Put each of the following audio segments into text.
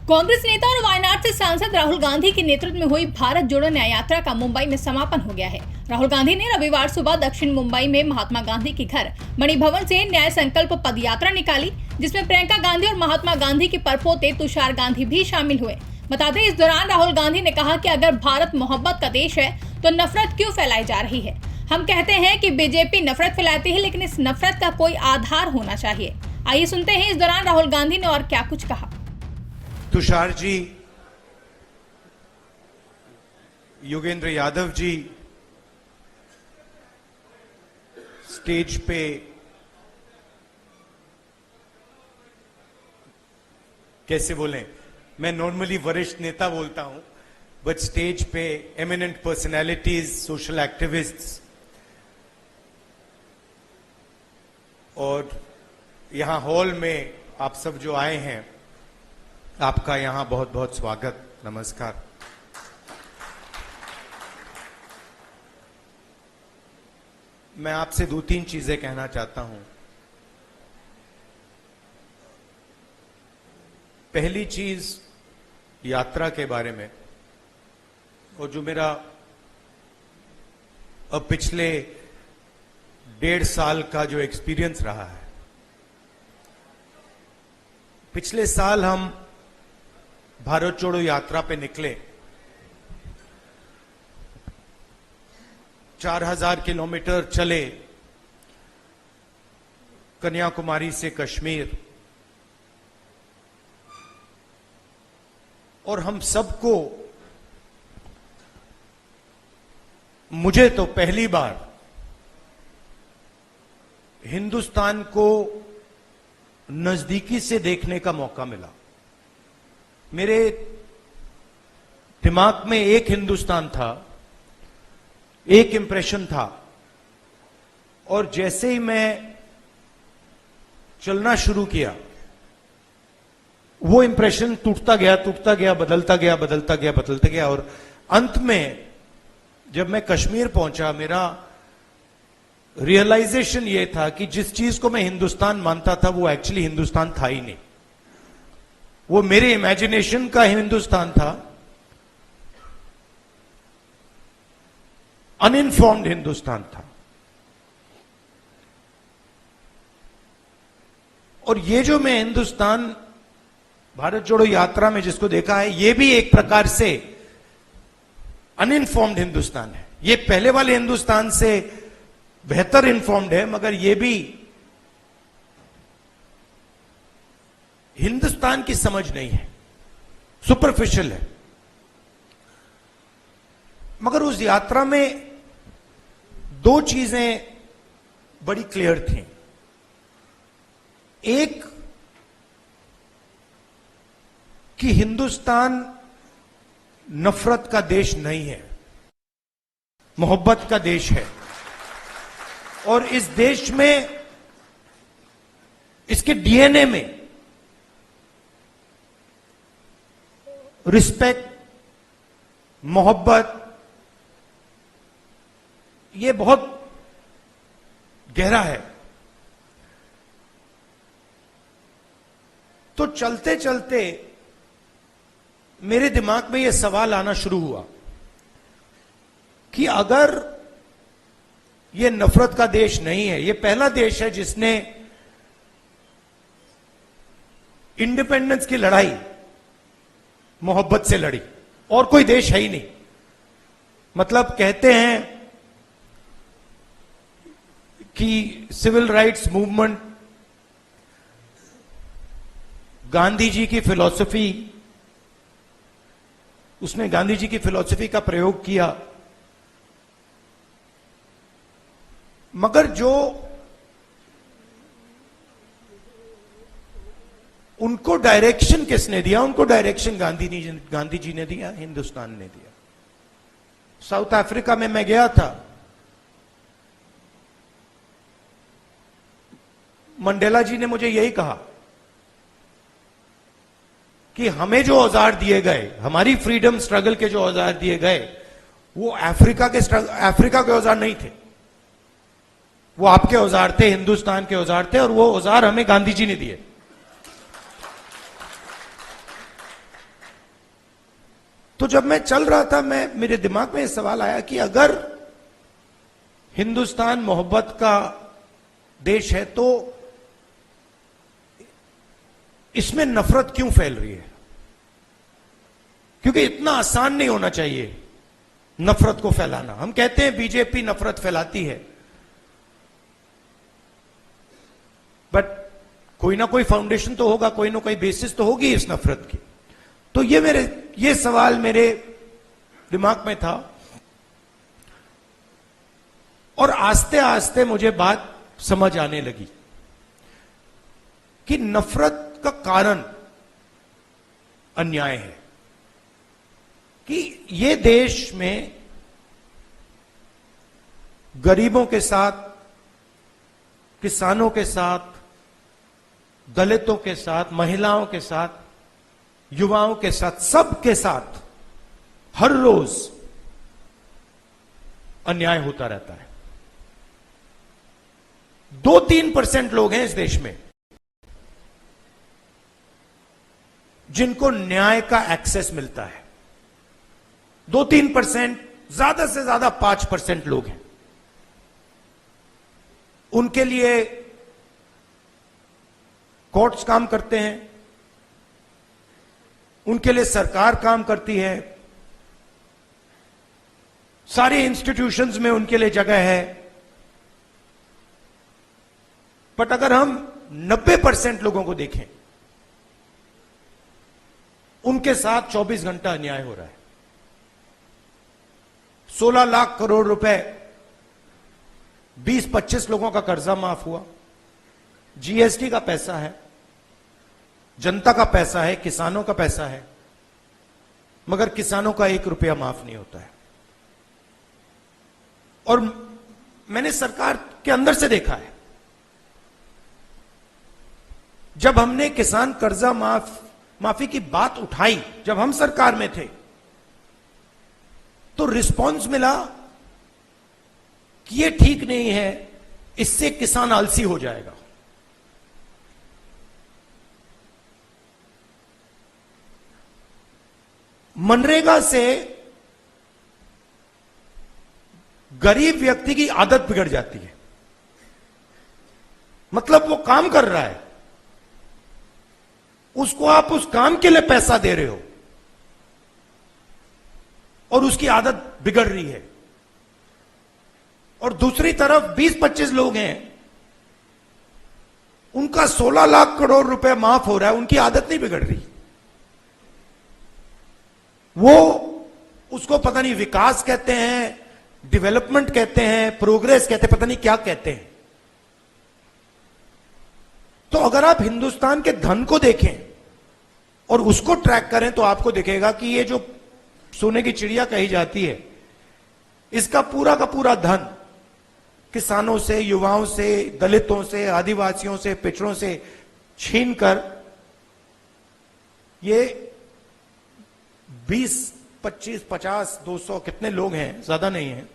कांग्रेस नेता और वायनाड से सांसद राहुल गांधी के नेतृत्व में हुई भारत जोड़ो न्याय यात्रा का मुंबई में समापन हो गया है। राहुल गांधी ने रविवार सुबह दक्षिण मुंबई में महात्मा गांधी के घर मणिभवन से न्याय संकल्प पद यात्रा निकाली, जिसमें प्रियंका गांधी और महात्मा गांधी के परपोते तुषार गांधी भी शामिल हुए। बता दें, इस दौरान राहुल गांधी ने कहा कि अगर भारत मोहब्बत का देश है तो नफरत क्यों फैलाई जा रही है। हम कहते हैं कि बीजेपी नफरत फैलाती है, लेकिन इस नफरत का कोई आधार होना चाहिए। आइए सुनते हैं इस दौरान राहुल गांधी ने और क्या कुछ कहा। तुषार जी, योगेंद्र यादव जी स्टेज पे कैसे बोलें, मैं नॉर्मली वरिष्ठ नेता बोलता हूं, बट स्टेज पे एमिनेंट पर्सनैलिटीज, सोशल एक्टिविस्ट्स और यहां हॉल में आप सब जो आए हैं, आपका यहां बहुत बहुत स्वागत, नमस्कार। मैं आपसे दो तीन चीजें कहना चाहता हूं। पहली चीज यात्रा के बारे में, और जो मेरा अब पिछले 1.5 साल का जो एक्सपीरियंस रहा है। पिछले साल हम भारत जोड़ो यात्रा पे निकले, 4000 किलोमीटर चले, कन्याकुमारी से कश्मीर, और हम सबको, मुझे तो पहली बार हिंदुस्तान को नजदीकी से देखने का मौका मिला। मेरे दिमाग में एक हिंदुस्तान था, एक इंप्रेशन था, और जैसे ही मैं चलना शुरू किया, वो इंप्रेशन टूटता गया, बदलता गया, और अंत में जब मैं कश्मीर पहुंचा, मेरा रियलाइजेशन ये था कि जिस चीज को मैं हिंदुस्तान मानता था वो एक्चुअली हिंदुस्तान था ही नहीं। वो मेरे इमेजिनेशन का हिंदुस्तान था, अनइन्फॉर्म्ड हिंदुस्तान था। और ये जो मैं हिंदुस्तान भारत जोड़ो यात्रा में जिसको देखा है, ये भी एक प्रकार से अनइन्फॉर्म्ड हिंदुस्तान है। ये पहले वाले हिंदुस्तान से बेहतर इन्फॉर्म्ड है, मगर ये भी हिंदुस्तान की समझ नहीं है, सुपरफिशियल है। मगर उस यात्रा में दो चीजें बड़ी क्लियर थी। एक कि हिंदुस्तान नफरत का देश नहीं है, मोहब्बत का देश है, और इस देश में, इसके डीएनए में रिस्पेक्ट, मोहब्बत, ये बहुत गहरा है। तो चलते चलते मेरे दिमाग में यह सवाल आना शुरू हुआ कि अगर यह नफरत का देश नहीं है, यह पहला देश है जिसने इंडिपेंडेंस की लड़ाई मोहब्बत से लड़ी, और कोई देश है ही नहीं। मतलब कहते हैं कि civil rights movement, Gandhi ji की फिलॉसफी, उसने गांधी जी की फिलॉसफी का प्रयोग किया, मगर जो उनको डायरेक्शन किसने दिया? उनको डायरेक्शन गांधी जी ने दिया, हिंदुस्तान ने दिया। साउथ अफ्रीका में मैं गया था, मंडेला जी ने मुझे यही कहा कि हमें जो औजार दिए गए, हमारी फ्रीडम स्ट्रगल के जो औजार दिए गए, वो अफ्रीका के औजार नहीं थे, वो आपके औजार थे, हिंदुस्तान के औजार थे, और वो औजार हमें गांधी जी ने दिए। तो जब मैं चल रहा था, मेरे दिमाग में यह सवाल आया कि अगर हिंदुस्तान मोहब्बत का देश है तो इसमें नफरत क्यों फैल रही है? क्योंकि इतना आसान नहीं होना चाहिए नफरत को फैलाना। हम कहते हैं बीजेपी नफरत फैलाती है, बट कोई ना कोई फाउंडेशन तो होगा, कोई ना कोई बेसिस तो होगी इस नफरत की। तो ये सवाल मेरे दिमाग में था और आस्ते आस्ते मुझे बात समझ आने लगी कि नफरत का कारण अन्याय है, कि ये देश में गरीबों के साथ, किसानों के साथ, दलितों के साथ, महिलाओं के साथ, युवाओं के साथ, सबके साथ हर रोज अन्याय होता रहता है। 2-3% लोग हैं इस देश में जिनको न्याय का एक्सेस मिलता है। 2-3%, ज्यादा से ज्यादा 5% लोग हैं। उनके लिए कोर्ट्स काम करते हैं, उनके लिए सरकार काम करती है, सारे इंस्टीट्यूशंस में उनके लिए जगह है। बट अगर हम 90% लोगों को देखें, उनके साथ 24 घंटा अन्याय हो रहा है। 16 लाख करोड़ रुपए 20-25 लोगों का कर्जा माफ हुआ। जीएसटी का पैसा है, जनता का पैसा है, किसानों का पैसा है, मगर किसानों का 1 रुपया माफ नहीं होता है। और मैंने सरकार के अंदर से देखा है, जब हमने किसान कर्जा माफी की बात उठाई, जब हम सरकार में थे, तो रिस्पांस मिला कि ये ठीक नहीं है, इससे किसान आलसी हो जाएगा। मनरेगा से गरीब व्यक्ति की आदत बिगड़ जाती है। मतलब वो काम कर रहा है, उसको आप उस काम के लिए पैसा दे रहे हो और उसकी आदत बिगड़ रही है। और दूसरी तरफ 20-25 लोग हैं, उनका 16 लाख करोड़ रुपए माफ हो रहा है, उनकी आदत नहीं बिगड़ रही। वो उसको पता नहीं विकास कहते हैं, डेवलपमेंट कहते हैं, प्रोग्रेस कहते हैं, पता नहीं क्या कहते हैं। तो अगर आप हिंदुस्तान के धन को देखें और उसको ट्रैक करें तो आपको दिखेगा कि ये जो सोने की चिड़िया कही जाती है, इसका पूरा का पूरा धन किसानों से, युवाओं से, दलितों से, आदिवासियों से, पिछड़ों से छीनकर ये 20, 25, 50, 200 कितने लोग हैं, ज्यादा नहीं है,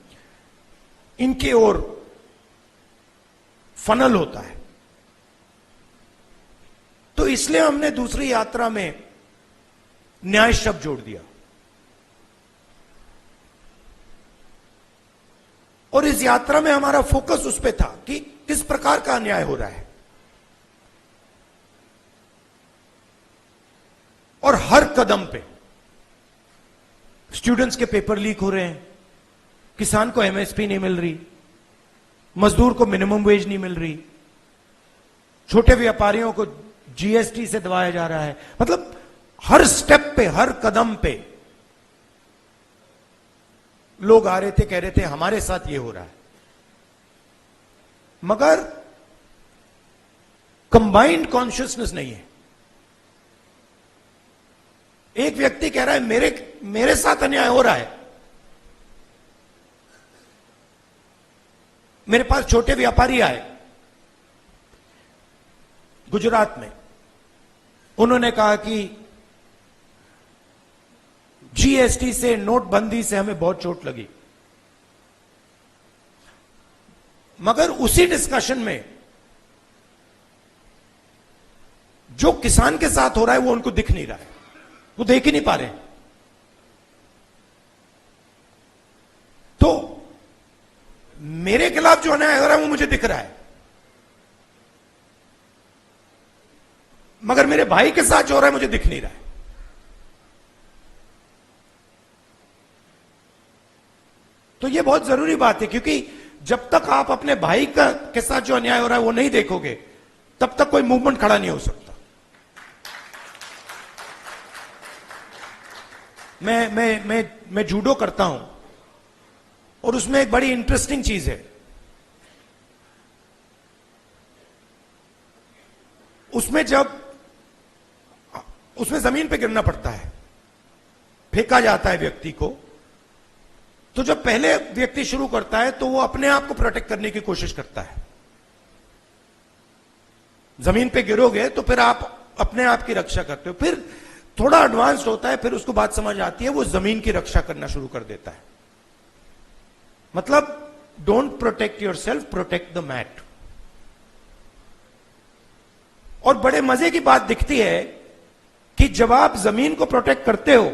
इनके ओर फनल होता है। तो इसलिए हमने दूसरी यात्रा में न्याय शब्द जोड़ दिया और इस यात्रा में हमारा फोकस उस पे था कि किस प्रकार का अन्याय हो रहा है। और हर कदम पे स्टूडेंट्स के पेपर लीक हो रहे हैं, किसान को एमएसपी नहीं मिल रही, मजदूर को मिनिमम वेज नहीं मिल रही, छोटे व्यापारियों को जीएसटी से दबाया जा रहा है। मतलब हर स्टेप पे, हर कदम पे लोग आ रहे थे, कह रहे थे हमारे साथ ये हो रहा है। मगर कंबाइंड कॉन्शियसनेस नहीं है। एक व्यक्ति कह रहा है मेरे साथ अन्याय हो रहा है। मेरे पास छोटे व्यापारी आए गुजरात में, उन्होंने कहा कि जीएसटी से, नोटबंदी से हमें बहुत चोट लगी। मगर उसी डिस्कशन में जो किसान के साथ हो रहा है वो उनको दिख नहीं रहा है, वो देख ही नहीं पा रहे। मेरे खिलाफ जो अन्याय हो रहा है वो मुझे दिख रहा है, मगर मेरे भाई के साथ जो हो रहा है मुझे दिख नहीं रहा है। तो ये बहुत जरूरी बात है, क्योंकि जब तक आप अपने भाई के साथ जो अन्याय हो रहा है वो नहीं देखोगे, तब तक कोई मूवमेंट खड़ा नहीं हो सकता। मैं जूडो करता हूं और उसमें एक बड़ी इंटरेस्टिंग चीज है। उसमें जमीन पे गिरना पड़ता है, फेंका जाता है व्यक्ति को। तो जब पहले व्यक्ति शुरू करता है तो वो अपने आप को प्रोटेक्ट करने की कोशिश करता है। जमीन पे गिरोगे तो फिर आप अपने आप की रक्षा करते हो। फिर थोड़ा एडवांस्ड होता है, फिर उसको बात समझ आती है, वो जमीन की रक्षा करना शुरू कर देता है। मतलब don't protect yourself, protect the mat. और बड़े मजे की बात दिखती है कि जब आप जमीन को प्रोटेक्ट करते हो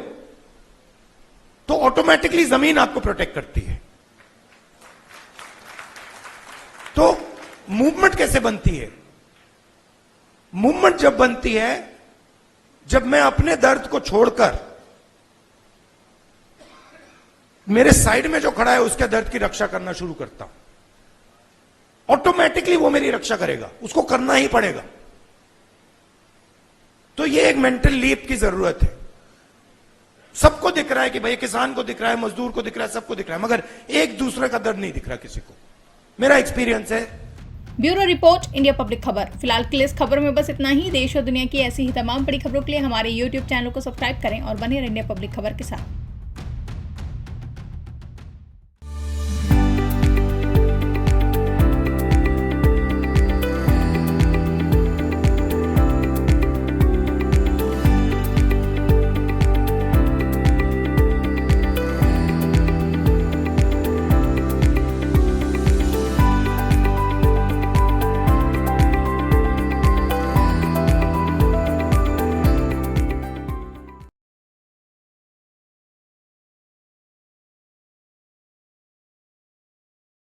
तो ऑटोमेटिकली जमीन आपको प्रोटेक्ट करती है। तो मूवमेंट कैसे बनती है? मूवमेंट जब बनती है जब मैं अपने दर्द को छोड़कर मेरे साइड में जो खड़ा है उसके दर्द की रक्षा करना शुरू करता हूं। ऑटोमेटिकली वो मेरी रक्षा करेगा, उसको करना ही पड़ेगा। तो ये एक मेंटल लीप की जरूरत है। सबको दिख रहा है कि भाई किसान को दिख रहा है, मजदूर को दिख रहा है, सबको दिख रहा है, मगर एक दूसरे का दर्द नहीं दिख रहा किसी को। मेरा एक्सपीरियंस है। ब्यूरो रिपोर्ट, इंडिया पब्लिक खबर। फिलहाल के लिए इस खबर में बस इतना ही। देश और दुनिया की ऐसी ही तमाम बड़ी खबरों के लिए हमारे YouTube चैनल को सब्सक्राइब करें और बने रहें इंडिया पब्लिक खबर के साथ।